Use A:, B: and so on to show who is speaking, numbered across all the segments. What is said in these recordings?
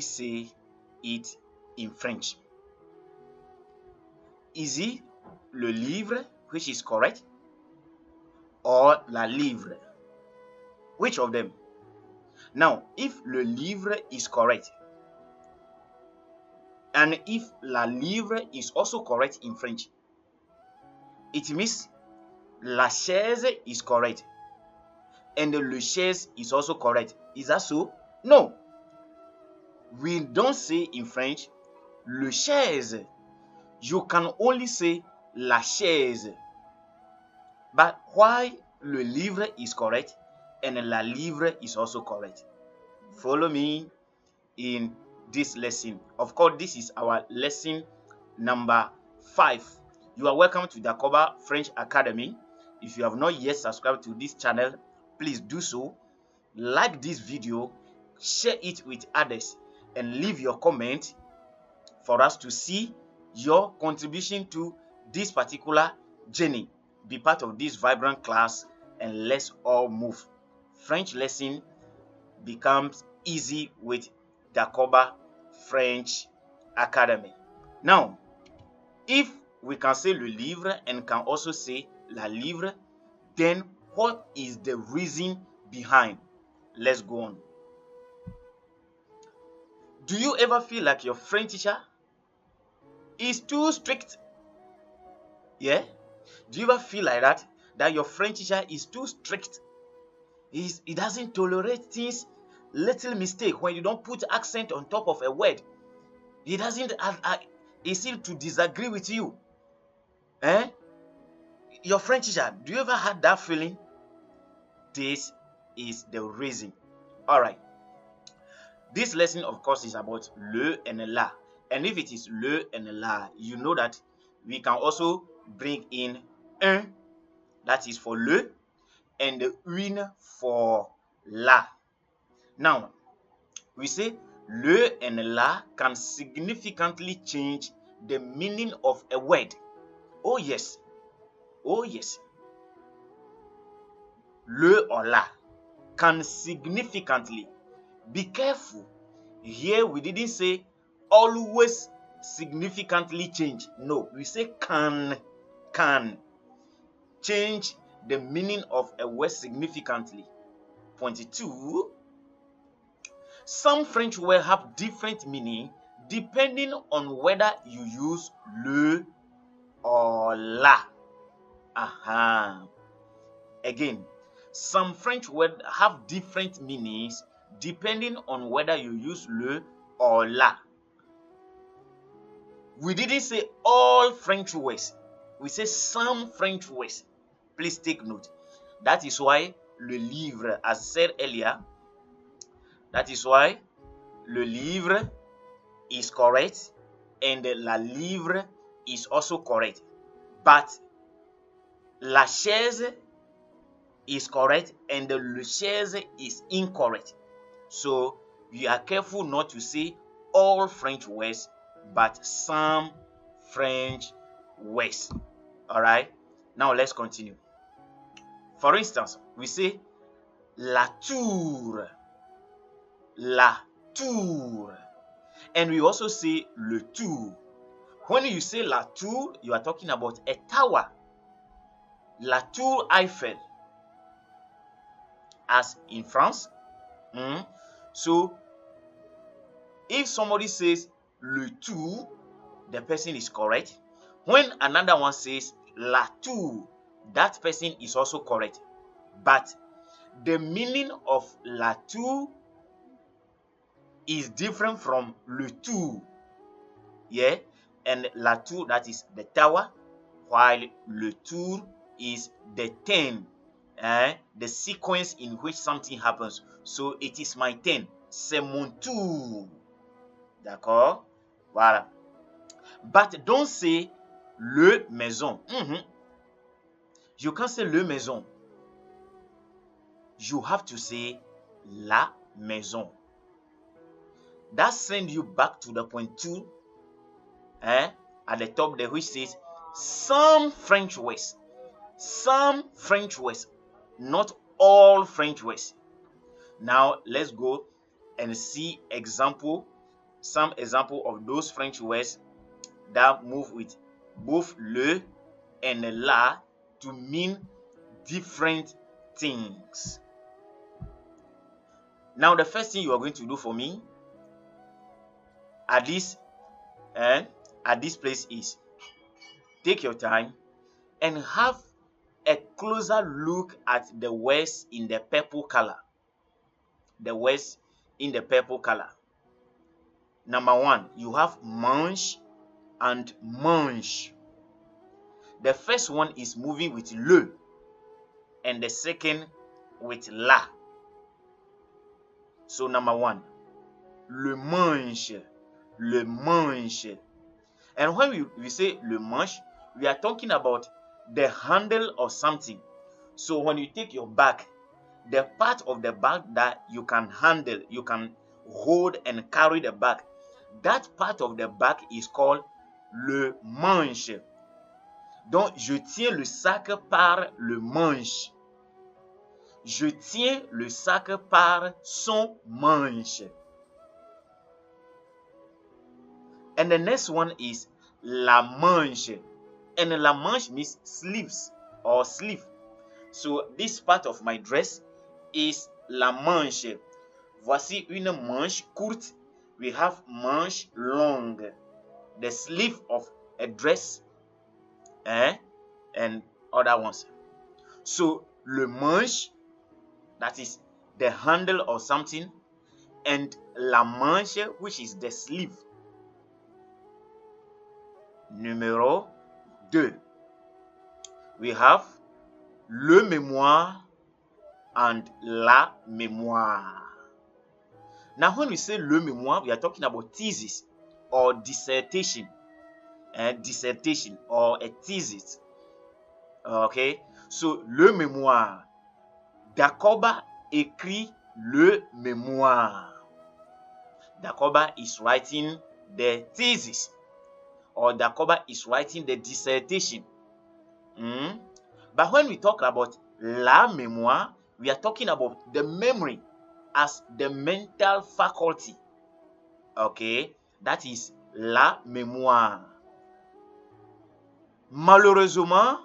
A: say it in French? Is it le livre, which is correct, or la livre? Which of them? Now, if le livre is correct, and if la livre is also correct in French, it means la chaise is correct and le chaise is also correct. Is that so? No. We don't say in French le chaise. You can only say la chaise. But why le livre is correct and la livre is also correct? Follow me in this lesson. Of course, this is our lesson number 5. You are welcome to Dacoba French Academy. If you have not yet subscribed to this channel, please do so. Like this video, share it with others, and leave your comment for us to see your contribution to this particular journey. Be part of this vibrant class, and let's all move. French lesson becomes easy with Dacoba French Academy. Now, if we can say le livre and can also say la livre, then what is the reason behind? Let's go on. Do you ever feel like your French teacher is too strict? Yeah? Do you ever feel like that? That your French teacher is too strict? He doesn't tolerate things, little mistake. When you don't put accent on top of a word, he doesn't he seems to disagree with you. Your French teacher, do you ever had that feeling? This is the reason. All right. This lesson, of course, is about le and la. And if it is le and la, you know that we can also bring in un, that is for le, and une for la. Now, we say le and la can significantly change the meaning of a word. Oh yes. Oh yes. Le or la can significantly. Be careful. Here we didn't say always significantly change. No, we say can change the meaning of a word significantly. 22. Some French words have different meaning depending on whether you use le or la. Again, some French words have different meanings depending on whether you use le or la. We didn't say all French words. We say some French words. Please take note. That is why le livre, as said earlier, that is why le livre is correct and la livre is also correct. But la chaise is correct and le chaise is incorrect. So you are careful not to say all French words, but some French words. All right. Now let's continue. For instance, we say la tour, and we also say le tour. When you say la tour, you are talking about a tower. La Tour Eiffel, as in France. So if somebody says le tour, the person is correct. When another one says la tour, that person is also correct. But the meaning of la tour is different from le tour. Yeah, and la tour, that is the tower, while le tour is the turn, the sequence in which something happens. So it is my turn, c'est mon tour. D'accord? Voilà. But don't say le maison. You can't say le maison. You have to say la maison. That sends you back to the point 2 at the top there, which says some French words. Some French words, not all French words. Now let's go and see example some example of those French words that move with both le and la to mean different things. Now, the first thing you are going to do for me at this place is take your time and have a closer look at the words in the purple color. The words in the purple color. Number one, you have mange and mange. The first one is moving with le, and the second with la. So number one, le mange, le mange. And when we say le mange, we are talking about the handle of something. So when you take your bag, the part of the bag that you can handle, you can hold and carry the bag, that part of the bag is called le manche. Donc, je tiens le sac par le manche. Je tiens le sac par son manche. And the next one is la manche. And la manche means sleeves or sleeve. So this part of my dress is la manche. Voici une manche courte. We have manche longue. The sleeve of a dress and other ones. So le manche, that is the handle of something, and la manche, which is the sleeve. Numéro 2. We have le mémoire and la mémoire. Now, when we say le mémoire, we are talking about thesis or dissertation. Dissertation or a thesis. Okay, so le mémoire. Dakoba écrit le mémoire. Dakoba is writing the thesis, or Dakoba is writing the dissertation. But when we talk about la mémoire, we are talking about the memory as the mental faculty. Okay, that is la mémoire. Malheureusement,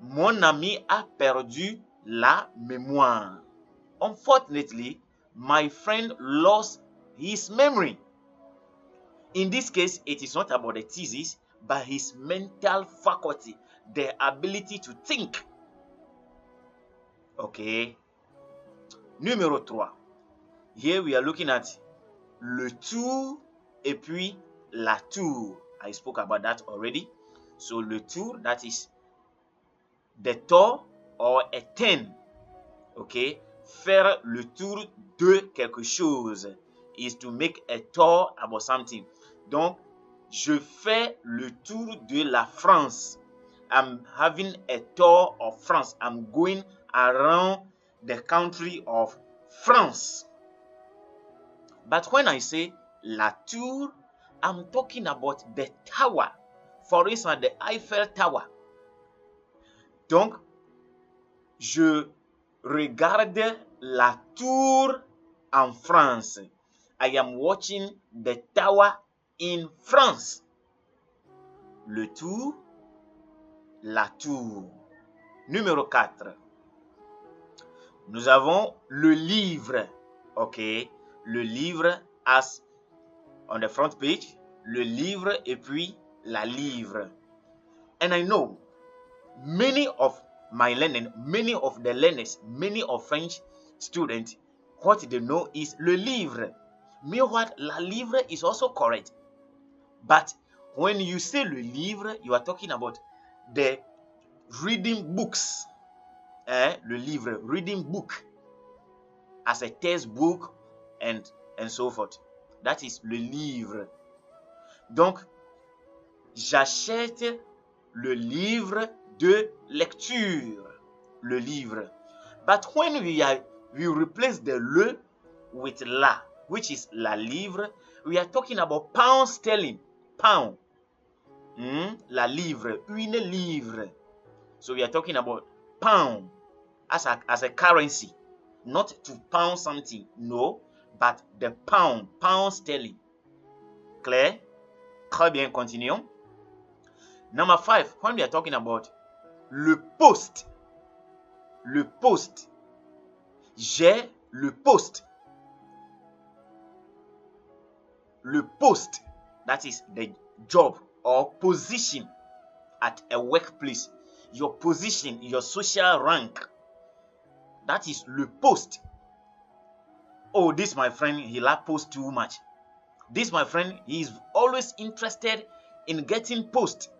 A: mon ami a perdu la mémoire. Unfortunately, my friend lost his memory. In this case, it is not about the thesis, but his mental faculty, the ability to think. Okay. Numéro 3. Here we are looking at le tour et puis la tour. I spoke about that already. So le tour, that is the tour or a turn. Okay. Faire le tour de quelque chose is to make a tour about something. Donc, je fais le tour de la France. I'm having a tour of France. I'm going around the country of France. But when I say la tour, I'm talking about the tower. For instance, the Eiffel Tower. Donc, je regarde la tour en France. I am watching the tower in France. Le tour, la tour. Numéro 4. Nous avons le livre. Okay. Le livre as on the front page. Le livre et puis la livre. And I know many of my learning, many of the learners, many of French students, what they know is le livre. Meanwhile, la livre is also correct. But when you say le livre, you are talking about the reading books. Le livre, reading book as a textbook and so forth. That is le livre. Donc, j'achète le livre de lecture. Le livre. But when we replace the le with la, which is la livre, we are talking about pound sterling. Pound. La livre. Une livre. So we are talking about pound as a currency. Not to pound something, no, but the pound sterling. Clair? Très bien, continuons. Number 5, when we are talking about le poste, j'ai le poste. Le poste, that is the job or position at a workplace. Your position, your social rank, that is le poste. Oh, this my friend, he like post too much. This my friend, he is always interested in getting post.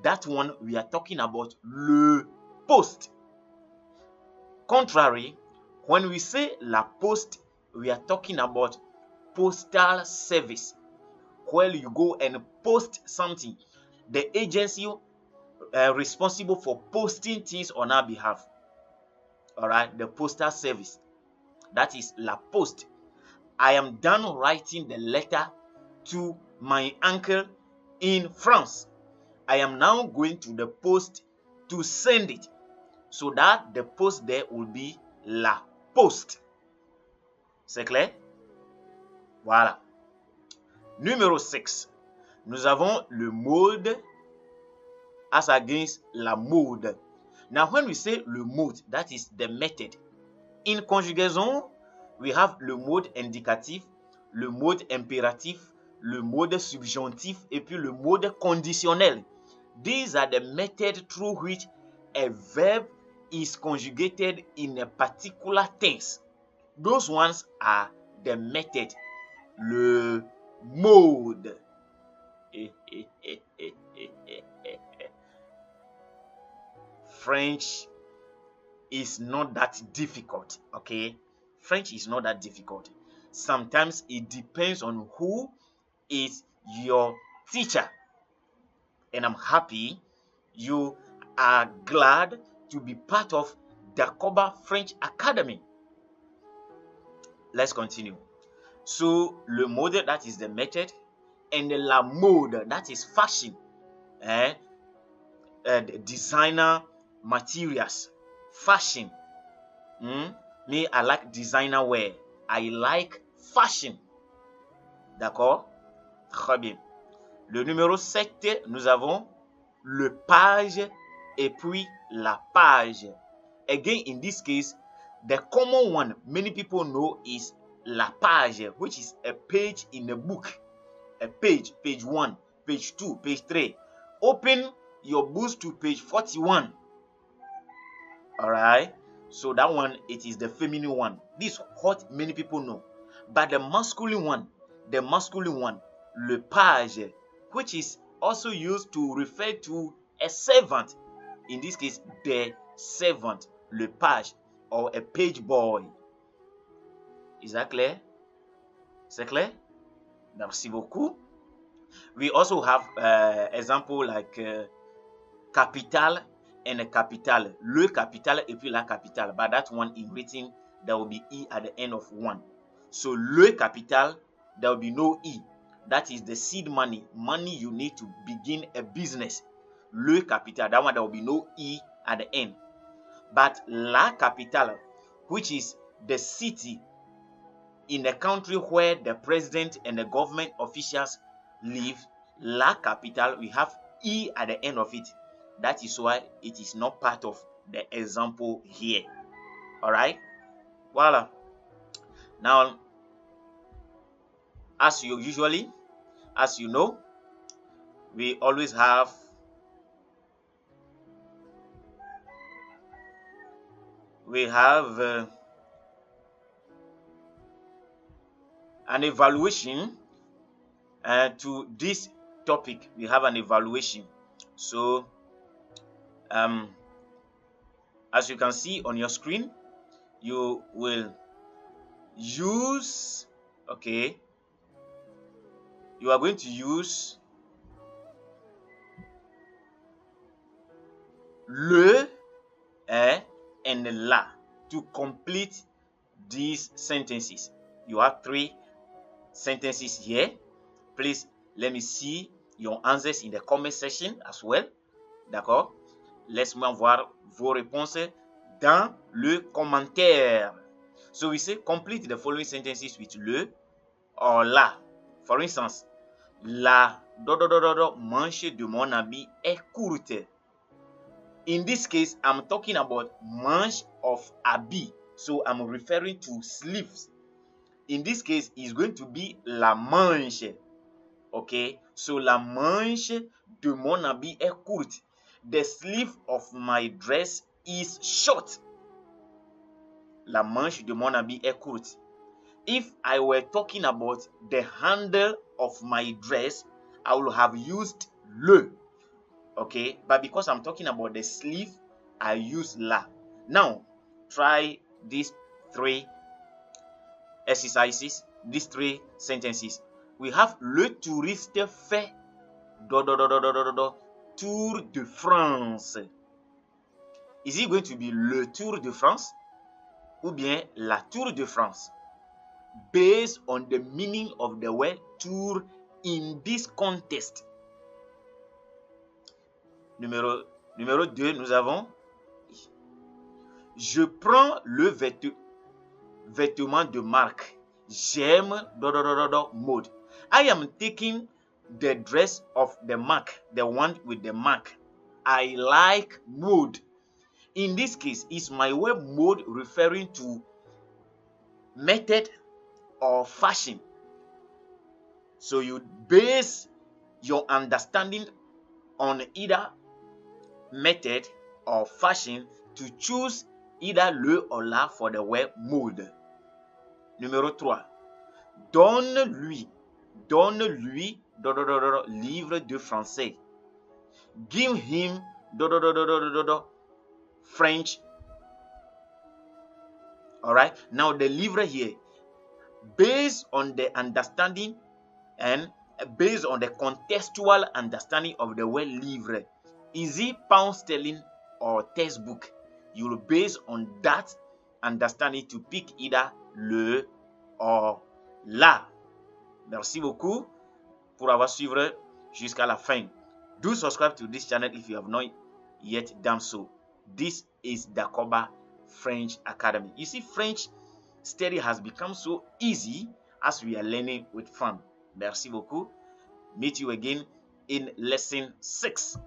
A: That one we are talking about le poste. Contrary, when we say la poste, we are talking about postal service, where you go and post something. The agency responsible for posting things on our behalf. All right, the postal service. That is la poste. I am done writing the letter to my uncle in France. I am now going to the post to send it. So that the post there will be la poste. C'est clair? Voilà. Numéro 6. Nous avons le mode as against la mode. Now when we say le mode, that is the method. In conjugaison, we have le mode indicatif, le mode impératif, le mode subjonctif et puis le mode conditionnel. These are the methods through which a verb is conjugated in a particular tense. Those ones are the method, le mode. French is not that difficult, okay? French is not that difficult. Sometimes it depends on who is your teacher. And I'm happy you are glad to be part of Dacoba French Academy. Let's continue. So, le mode, that is the method, and la mode, that is fashion, designer materials, fashion. Me, I like designer wear. I like fashion. D'accord? Très bien. Le numéro 7, nous avons le page et puis la page. Again, in this case, the common one many people know is la page, which is a page in a book. A page, page 1, page 2, page 3. Open your books to page 41. Alright? So that one, it is the feminine one. This is what many people know. But the masculine one, le page, which is also used to refer to a servant. In this case, the servant, le page, or a page boy. Is that clear? C'est clair? Merci beaucoup. We also have example like capital and a capital. Le capital et puis la capitale. But that one in written, there will be E at the end of one. So le capital, there will be no E. That is the seed money. Money you need to begin a business. Le capital, that one there will be no E at the end. But la capitale, which is the city in the country where the president and the government officials live, la capitale, we have E at the end of it. That is why it is not part of the example here. Alright? Voila. Now, as you know, we always have an evaluation to this topic. We have an evaluation. So as you can see on your screen, you will use, you are going to use le and la to complete these sentences. You have 3 sentences here. Please let me see your answers in the comment section as well. D'accord? Laisse-moi voir vos réponses dans le commentaire. So we say complete the following sentences with le or la. For instance, La manche de mon habit est courte. In this case, I'm talking about manche of habit. So I'm referring to sleeves. In this case, it's going to be la manche. Okay, so la manche de mon habit est courte. The sleeve of my dress is short. La manche de mon habit est courte. If I were talking about the handle of my dress, I would have used le. Okay, but because I'm talking about the sleeve, I use la. Now, try these three exercises, these three sentences. We have le touriste fait Tour de France. Is it going to be le Tour de France ou bien la Tour de France? Based on the meaning of the word tour in this context. Numéro 2, nous avons je prends le vêtement de marque. J'aime mode. I am taking the dress of the mark, the one with the mark. I like mode. In this case, is my word mode referring to method or fashion? So you base your understanding on either method or fashion to choose either le or la for the word mode. Numéro 3. Donne-lui livre de français. Give him French. All right. Now the livre here, based on the understanding and based on the contextual understanding of the word livre, is it pound sterling or textbook? You will base on that understanding to pick either le or la. Merci beaucoup pour avoir suivi jusqu'à la fin. Do subscribe to this channel if you have not yet done so. This is Dakoba French Academy. You see, French study has become so easy as we are learning with fun. Merci beaucoup. Meet you again in lesson 6.